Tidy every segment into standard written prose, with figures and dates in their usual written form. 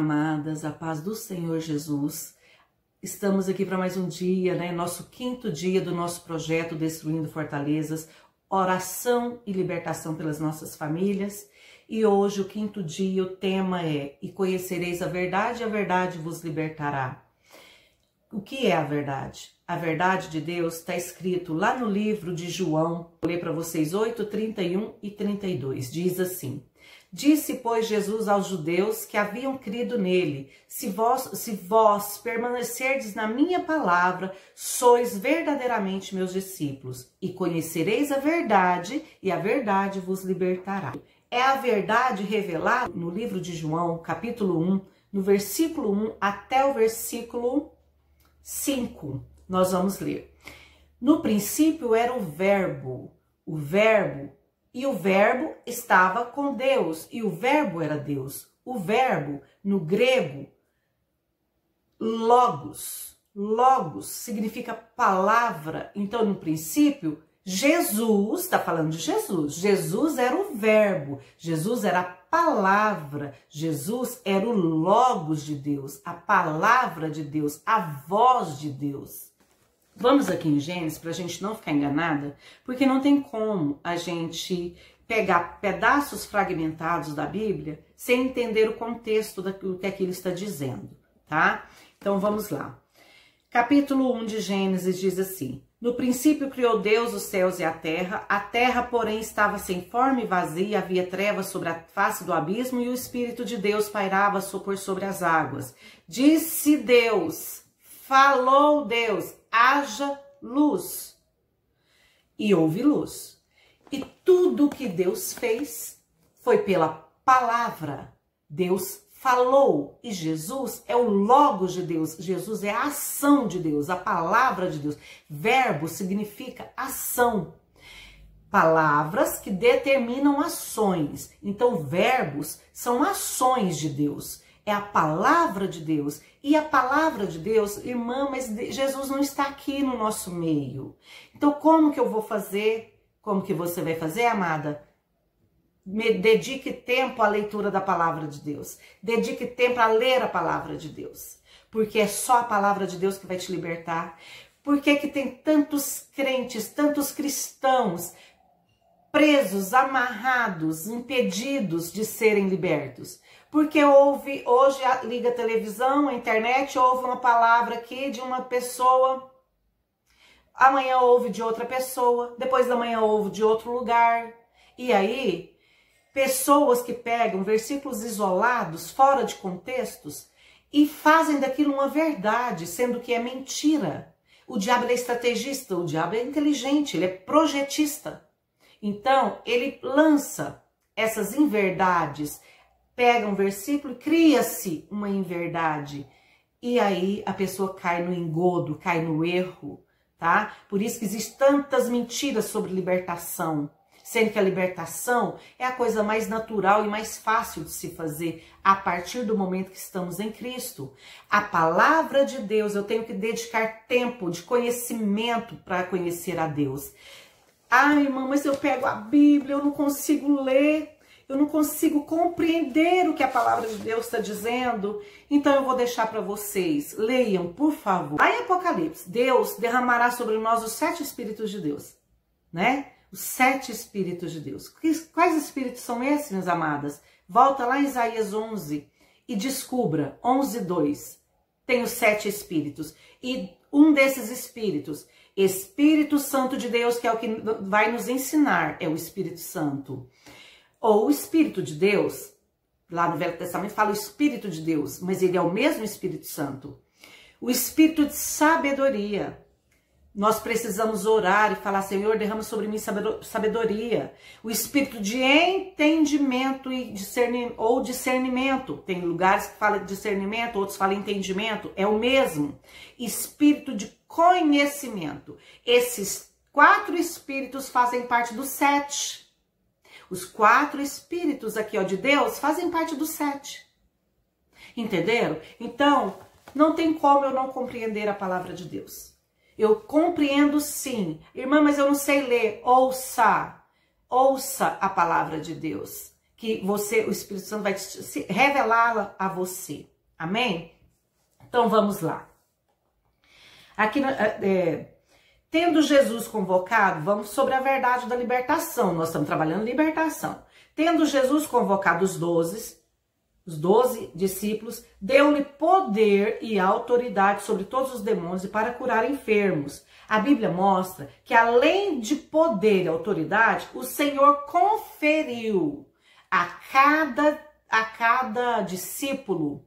Amadas, a paz do Senhor Jesus. Estamos aqui para mais um dia, nosso 5º dia do nosso projeto Destruindo Fortalezas, oração e libertação pelas nossas famílias. E hoje, o 5º dia, o tema é: e conhecereis a verdade, e a verdade vos libertará. O que é a verdade? A verdade de Deus está escrito lá no livro de João. Vou ler para vocês 8, 31 e 32. Diz assim: Disse, pois, Jesus aos judeus que haviam crido nele: se vós permanecerdes na minha palavra, sois verdadeiramente meus discípulos, e conhecereis a verdade, e a verdade vos libertará. É a verdade revelada no livro de João, capítulo 1, no versículo 1 até o versículo 5. Nós vamos ler. No princípio era o Verbo, e o Verbo estava com Deus, e o Verbo era Deus. O Verbo, no grego, logos. Logos significa palavra. Então, no princípio, Jesus, está falando de Jesus. Jesus era o Verbo, Jesus era a palavra, Jesus era o logos de Deus, a palavra de Deus, a voz de Deus. Vamos aqui em Gênesis para a gente não ficar enganada, porque não tem como a gente pegar pedaços fragmentados da Bíblia sem entender o contexto do que aquilo está dizendo, tá? Então vamos lá. Capítulo 1 de Gênesis diz assim: No princípio criou Deus os céus e a terra, porém, estava sem forma e vazia, havia trevas sobre a face do abismo, e o Espírito de Deus pairava por sobre as águas. Disse Deus, falou Deus, haja luz. E houve luz. E tudo que Deus fez foi pela palavra. Deus falou, e Jesus é o logos de Deus, Jesus é a ação de Deus, a palavra de Deus. Verbo significa ação, palavras que determinam ações. Então verbos são ações de Deus, é a palavra de Deus. E a palavra de Deus, irmã, mas Jesus não está aqui no nosso meio. Então como que eu vou fazer? Como que você vai fazer, amada? Dedique tempo à leitura da palavra de Deus. Dedique tempo a ler a palavra de Deus. Porque é só a palavra de Deus que vai te libertar. Por que que tem tantos crentes, tantos cristãos presos, amarrados, impedidos de serem libertos? Porque hoje liga a televisão, a internet, ouve uma palavra aqui de uma pessoa, amanhã ouve de outra pessoa, depois da manhã ouve de outro lugar. E aí, pessoas que pegam versículos isolados, fora de contextos, e fazem daquilo uma verdade, sendo que é mentira. O diabo é estrategista, o diabo é inteligente, ele é projetista. Então, ele lança essas inverdades, pega um versículo e cria-se uma inverdade. E aí a pessoa cai no engodo, cai no erro, tá? Por isso que existem tantas mentiras sobre libertação. Sendo que a libertação é a coisa mais natural e mais fácil de se fazer a partir do momento que estamos em Cristo. A palavra de Deus, eu tenho que dedicar tempo de conhecimento para conhecer a Deus. Ai, irmã, mas eu pego a Bíblia, eu não consigo ler, eu não consigo compreender o que a palavra de Deus está dizendo. Então eu vou deixar para vocês. Leiam, por favor. Lá em Apocalipse, Deus derramará sobre nós os 7 Espíritos de Deus, né? Os 7 Espíritos de Deus. Quais Espíritos são esses, minhas amadas? Volta lá em Isaías 11 e descubra, 11:2. Tem os 7 Espíritos. E um desses Espíritos, Espírito Santo de Deus, que é o que vai nos ensinar, é o Espírito Santo. Ou o Espírito de Deus, lá no Velho Testamento fala o Espírito de Deus, mas ele é o mesmo Espírito Santo. O Espírito de sabedoria. Nós precisamos orar e falar: Senhor, derrama sobre mim sabedoria. O espírito de entendimento e discernimento. Tem lugares que falam discernimento, outros falam entendimento. É o mesmo. Espírito de conhecimento. Esses 4 espíritos fazem parte dos 7. Os 4 espíritos aqui, ó, de Deus fazem parte dos 7. Entenderam? Então, não tem como eu não compreender a palavra de Deus. Eu compreendo sim. Irmã, mas eu não sei ler. Ouça a palavra de Deus. Que o Espírito Santo vai revelá-la a você. Amém? Então vamos lá. Aqui, tendo Jesus convocado, vamos sobre a verdade da libertação. Nós estamos trabalhando libertação. Tendo Jesus convocado os 12 discípulos, deu-lhe poder e autoridade sobre todos os demônios e para curar enfermos. A Bíblia mostra que além de poder e autoridade, o Senhor conferiu a cada discípulo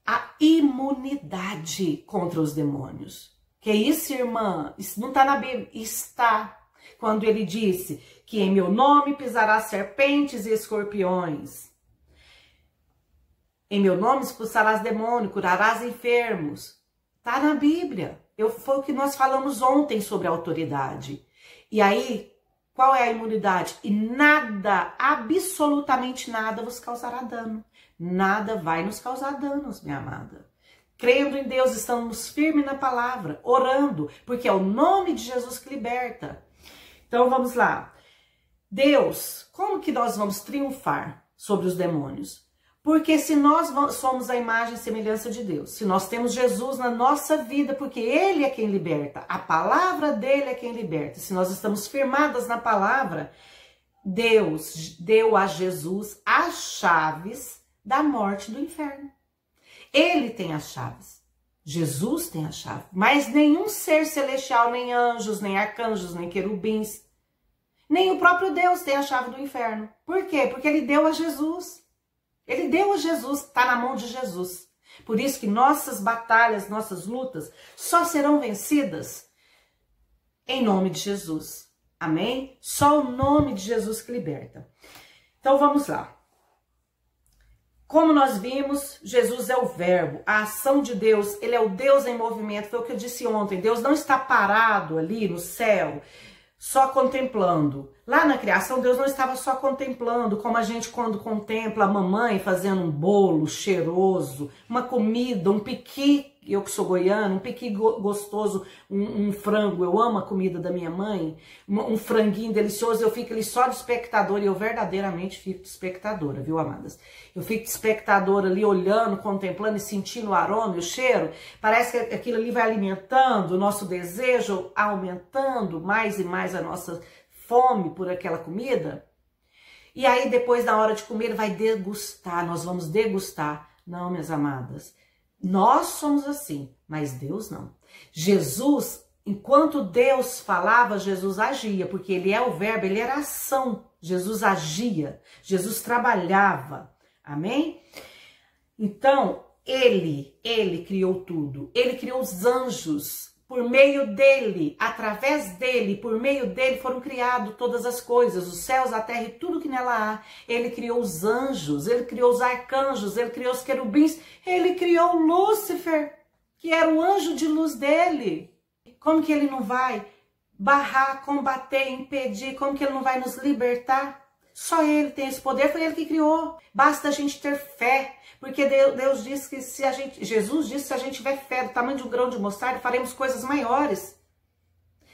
a imunidade contra os demônios. Que isso, irmã? Isso não está na Bíblia? Está. Quando ele disse que em meu nome pisarás serpentes e escorpiões. Em meu nome expulsarás demônio, curarás enfermos. Está na Bíblia. Foi o que nós falamos ontem sobre a autoridade. E aí, qual é a imunidade? E nada, absolutamente nada vos causará dano. Nada vai nos causar danos, minha amada. Crendo em Deus, estamos firmes na palavra, orando, porque é o nome de Jesus que liberta. Então vamos lá. Deus, como que nós vamos triunfar sobre os demônios? Porque se nós somos a imagem e semelhança de Deus, se nós temos Jesus na nossa vida, porque Ele é quem liberta, a palavra dEle é quem liberta, se nós estamos firmadas na palavra, Deus deu a Jesus as chaves da morte do inferno. Ele tem as chaves, Jesus tem a chave, mas nenhum ser celestial, nem anjos, nem arcanjos, nem querubins, nem o próprio Deus tem a chave do inferno. Por quê? Porque Ele deu a Jesus. Ele deu a Jesus, está na mão de Jesus. Por isso que nossas batalhas, nossas lutas só serão vencidas em nome de Jesus. Amém? Só o nome de Jesus que liberta. Então vamos lá. Como nós vimos, Jesus é o verbo, a ação de Deus, Ele é o Deus em movimento. Foi o que eu disse ontem, Deus não está parado ali no céu, só contemplando. Lá na criação, Deus não estava só contemplando, como a gente quando contempla a mamãe fazendo um bolo cheiroso, uma comida, um piqui, eu que sou goiana, um piqui gostoso, um frango, eu amo a comida da minha mãe, um franguinho delicioso, eu fico ali só de espectadora, e eu verdadeiramente fico de espectadora, viu, amadas? Eu fico de espectadora ali, olhando, contemplando e sentindo o aroma e o cheiro, parece que aquilo ali vai alimentando o nosso desejo, aumentando mais e mais a nossa fome por aquela comida, e aí depois na hora de comer vai degustar, nós vamos degustar. Não, minhas amadas, nós somos assim, mas Deus não. Jesus, enquanto Deus falava, Jesus agia, porque Ele é o verbo, Ele era ação, Jesus agia, Jesus trabalhava, amém? Então, Ele criou tudo, Ele criou os anjos. Por meio dele, através dele, por meio dele foram criadas todas as coisas, os céus, a terra e tudo que nela há. Ele criou os anjos, ele criou os arcanjos, ele criou os querubins, ele criou Lúcifer, que era o anjo de luz dele. Como que ele não vai barrar, combater, impedir? Como que ele não vai nos libertar? Só ele tem esse poder, foi ele que criou. Basta a gente ter fé. Porque Deus disse que Jesus disse que se a gente tiver fé do tamanho de um grão de mostarda, faremos coisas maiores.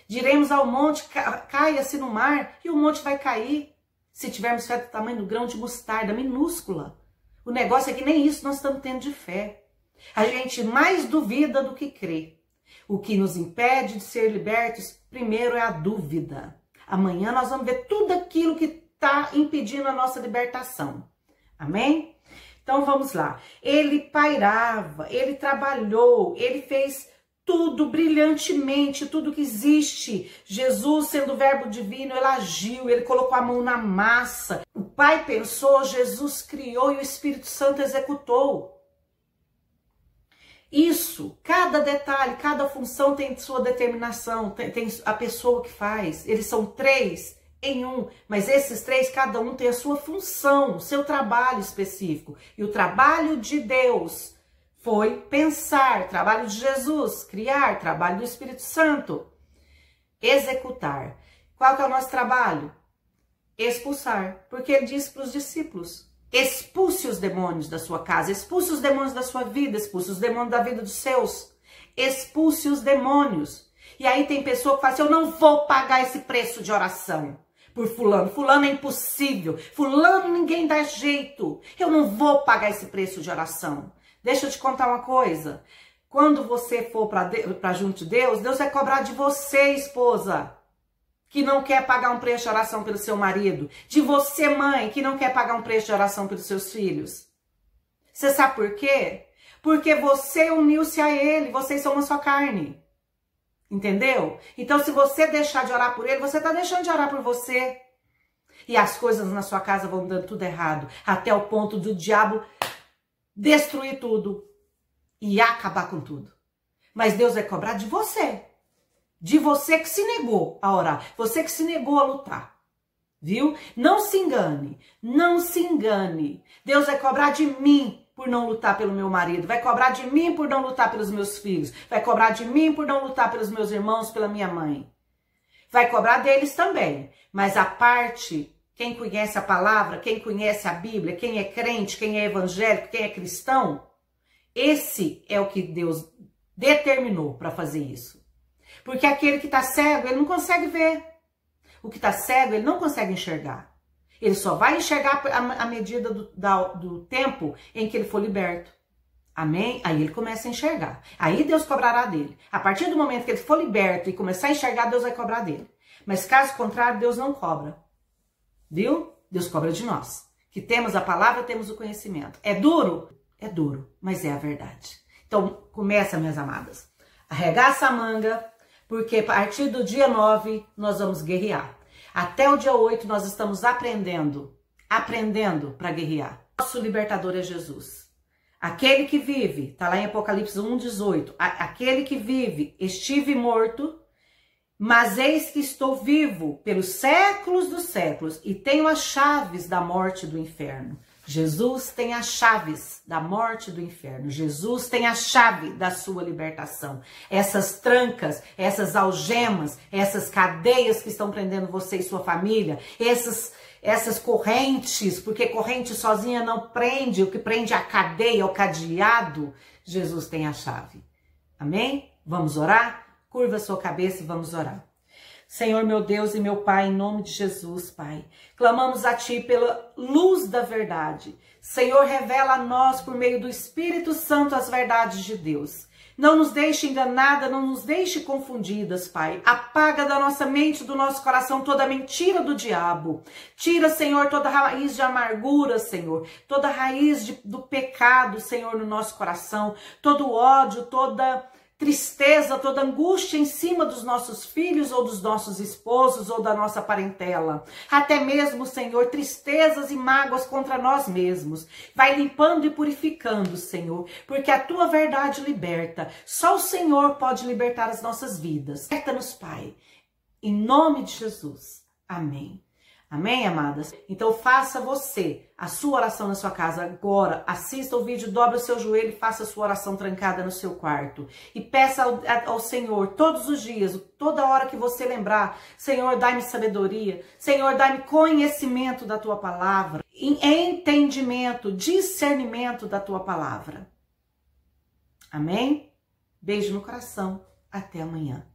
Diremos ao monte, caia-se no mar, e o monte vai cair. Se tivermos fé do tamanho do grão de mostarda, minúscula. O negócio é que nem isso nós estamos tendo de fé. A gente mais duvida do que crê. O que nos impede de ser libertos, primeiro é a dúvida. Amanhã nós vamos ver tudo aquilo que está impedindo a nossa libertação. Amém? Então vamos lá, ele pairava, ele trabalhou, ele fez tudo brilhantemente, tudo que existe. Jesus, sendo o verbo divino, ele agiu, ele colocou a mão na massa. O Pai pensou, Jesus criou e o Espírito Santo executou. Isso, cada detalhe, cada função tem sua determinação, tem a pessoa que faz. Eles são 3 em um, mas esses 3, cada um tem a sua função, o seu trabalho específico. E o trabalho de Deus foi pensar, trabalho de Jesus, criar, trabalho do Espírito Santo, executar. Qual que é o nosso trabalho? Expulsar, porque ele disse para os discípulos, expulse os demônios da sua casa, expulse os demônios da sua vida, expulse os demônios da vida dos seus, expulse os demônios. E aí tem pessoa que fala assim, eu não vou pagar esse preço de oração por fulano, fulano é impossível, fulano ninguém dá jeito, eu não vou pagar esse preço de oração. Deixa eu te contar uma coisa. Quando você for para junto de Deus, Deus vai cobrar de você, esposa, que não quer pagar um preço de oração pelo seu marido. De você, mãe, que não quer pagar um preço de oração pelos seus filhos. Você sabe por quê? Porque você uniu-se a ele, vocês são uma só carne. Entendeu? Então, se você deixar de orar por ele, você está deixando de orar por você. E as coisas na sua casa vão dando tudo errado, até o ponto do diabo destruir tudo e acabar com tudo. Mas Deus vai cobrar de você que se negou a orar, você que se negou a lutar, viu? Não se engane, não se engane. Deus vai cobrar de mim por não lutar pelo meu marido, vai cobrar de mim por não lutar pelos meus filhos, vai cobrar de mim por não lutar pelos meus irmãos, pela minha mãe. Vai cobrar deles também, mas a parte, quem conhece a palavra, quem conhece a Bíblia, quem é crente, quem é evangélico, quem é cristão, esse é o que Deus determinou para fazer isso. Porque aquele que está cego, ele não consegue ver. O que está cego, ele não consegue enxergar. Ele só vai enxergar à medida do tempo em que ele for liberto. Amém? Aí ele começa a enxergar. Aí Deus cobrará dele. A partir do momento que ele for liberto e começar a enxergar, Deus vai cobrar dele. Mas caso contrário, Deus não cobra. Viu? Deus cobra de nós. Que temos a palavra, temos o conhecimento. É duro? É duro, mas é a verdade. Então, começa, minhas amadas. Arregaça a manga, porque a partir do dia 9 nós vamos guerrear. Até o dia 8 nós estamos aprendendo para guerrear. Nosso libertador é Jesus. Aquele que vive, tá lá em Apocalipse 1:18, aquele que vive, estive morto, mas eis que estou vivo pelos séculos dos séculos e tenho as chaves da morte e do inferno. Jesus tem as chaves da morte e do inferno. Jesus tem a chave da sua libertação. Essas trancas, essas algemas, essas cadeias que estão prendendo você e sua família, essas correntes, porque corrente sozinha não prende, o que prende é a cadeia, o cadeado, Jesus tem a chave. Amém? Vamos orar? Curva a sua cabeça e vamos orar. Senhor, meu Deus e meu Pai, em nome de Jesus, Pai, clamamos a Ti pela luz da verdade. Senhor, revela a nós, por meio do Espírito Santo, as verdades de Deus. Não nos deixe enganada, não nos deixe confundidas, Pai. Apaga da nossa mente, do nosso coração, toda mentira do diabo. Tira, Senhor, toda raiz de amargura, Senhor. Toda raiz do pecado, Senhor, no nosso coração. Todo ódio, toda tristeza, toda angústia em cima dos nossos filhos ou dos nossos esposos ou da nossa parentela. Até mesmo, Senhor, tristezas e mágoas contra nós mesmos. Vai limpando e purificando, Senhor, porque a Tua verdade liberta. Só o Senhor pode libertar as nossas vidas. Liberta-nos, Pai, em nome de Jesus. Amém. Amém, amadas? Então faça você a sua oração na sua casa agora. Assista o vídeo, dobra o seu joelho e faça a sua oração trancada no seu quarto. E peça ao Senhor todos os dias, toda hora que você lembrar, Senhor, dai-me sabedoria. Senhor, dai-me conhecimento da Tua palavra. Entendimento, discernimento da Tua palavra. Amém? Beijo no coração. Até amanhã.